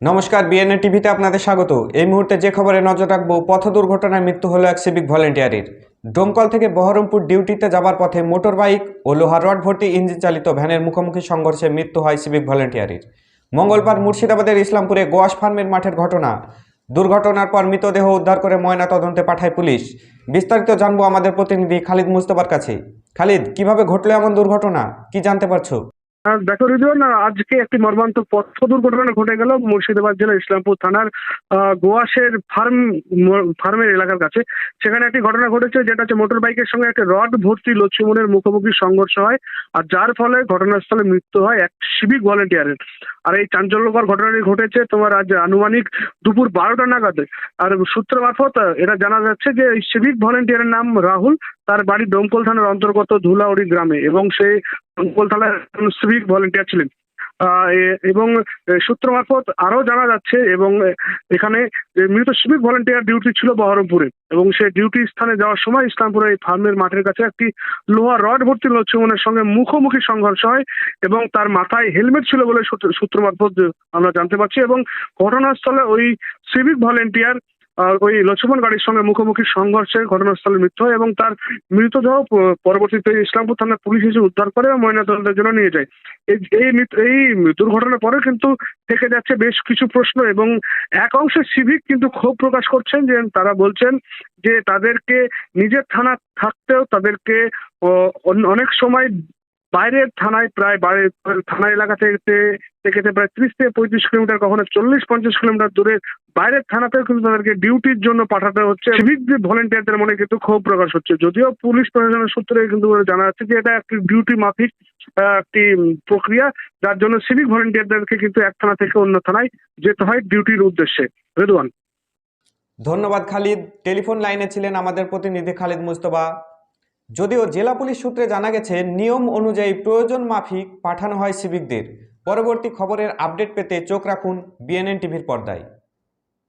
নমস্কার, বিএনএ টিভিতে আপনাদের স্বাগত। এই মুহূর্তে যে খবরে নজর রাখবো, পথ দুর্ঘটনায় মৃত্যু হলো এক সিভিক ভলেন্টিয়ারের। ডোমকল থেকে বহরমপুর ডিউটিতে যাবার পথে মোটর বাইক ও লোহার রড ভর্তি ইঞ্জিন চালিত ভ্যানের মুখোমুখি সংঘর্ষে মৃত্যু হয় সিভিক ভলেন্টিয়ারের। মঙ্গলবার মুর্শিদাবাদের ইসলামপুরে গোয়াস ফার্মের মাঠের ঘটনা। দুর্ঘটনার পর মৃতদেহ উদ্ধার করে ময়না তদন্তে পাঠায় পুলিশ। বিস্তারিত জানবো আমাদের প্রতিনিধি খালিদ মুস্তফার কাছে। খালিদ, কিভাবে ঘটলো এমন দুর্ঘটনা, কি জানতে পারছো? দেখো রিজওয়ান, আজকে একটি মর্মান্তিক পথ দুর্ঘটনা ঘটে গেল মুর্শিদাবাদ জেলার ইসলামপুর থানার গোয়াসের ফার্মের এলাকার কাছে। সেখানে একটি ঘটনা ঘটেছে, যেটা হচ্ছে মোটর বাইকের সঙ্গে একটা রড ভর্তি লক্ষ্মীমনের মুখোমুখি সংঘর্ষ হয়, আর যার ফলে ঘটনাস্থলে মৃত্যু হয় এক সিভিক ভলেন্টিয়ারের। আর এই চাঞ্চল্যকর ঘটনাটি ঘটেছে তোমার আজ আনুমানিক দুপুর 12টা নাগাদ। আর সূত্র মারফত এটা জানা যাচ্ছে যে এই সিভিক ভলেন্টিয়ারের নাম রাহুল। তার বাড়ি ডোমকল থানার অন্তর্গত ধুলাউড়ি গ্রামে, এবং সে ডোমকল থানার সিভিক ভলেন্টিয়ার ছিলেন। এবং সূত্র মারফত আরো জানা যাচ্ছে, এবং এখানে মৃত সিভিক ভলেন্টিয়ার ডিউটি ছিল বহরমপুরে, এবং সে ডিউটি স্থানে যাওয়ার সময় ইসলামপুরের এই ফার্মের মাঠের কাছে একটি লোহা রড ভর্তি লক্ষ্মণের সঙ্গে মুখোমুখি সংঘর্ষ হয়, এবং তার মাথায় হেলমেট ছিল বলে সূত্র মারফত আমরা জানতে পারছি। এবং ঘটনাস্থলে ওই সিভিক ভলেন্টিয়ার ওই লক্ষ্মণ গাড়ির সঙ্গে মুখোমুখি সংঘর্ষে ঘটনাস্থলে মৃত্যু হয়, এবং তার মৃতদেহ পরবর্তীতে ইসলামপুর থানার পুলিশ এসে উদ্ধার করে এবং ময়নাতদন্তের জন্য নিয়ে যায়। এই দুর্ঘটনার পরে কিন্তু থেকে যাচ্ছে বেশ কিছু প্রশ্ন, এবং এক অংশের সিভিক কিন্তু ক্ষোভ প্রকাশ করছেন, যে তারা বলছেন যে তাদেরকে নিজের থানা থাকতেও তাদেরকে অনেক সময় বাইরের থানায়, প্রায় বাইরের থানা এলাকা থেকে প্রায় 30 থেকে 35 কিলোমিটার, কখনো 40-50 কিলোমিটার দূরে বাইরের থানাতেও কিন্তু তাদেরকে ডিউটির জন্য পাঠাতে হচ্ছে। সিভিক ভলেন্টিয়ারদের মনে কিন্তু ক্ষোভ প্রকাশ হচ্ছে, যদিও পুলিশ প্রশাসনের সূত্রে কিন্তু জানা যাচ্ছে যে এটা একটি ডিউটি মাফিক একটি প্রক্রিয়া, যার জন্য সিভিক ভলেন্টিয়ারদেরকে কিন্তু এক থানা থেকে অন্য থানায় যেতে হয় ডিউটির উদ্দেশ্যে। রেদওয়ান, ধন্যবাদ খালিদ। টেলিফোন লাইনে ছিলেন আমাদের প্রতিনিধি খালিদ মুস্তফা। যদিও জেলা পুলিশ সূত্রে জানা গেছে, নিয়ম অনুযায়ী প্রয়োজন মাফিক পাঠানো হয় সিভিকদের। পরবর্তী খবরের আপডেট পেতে চোখ রাখুন বিএনএন টিভির পর্দায়।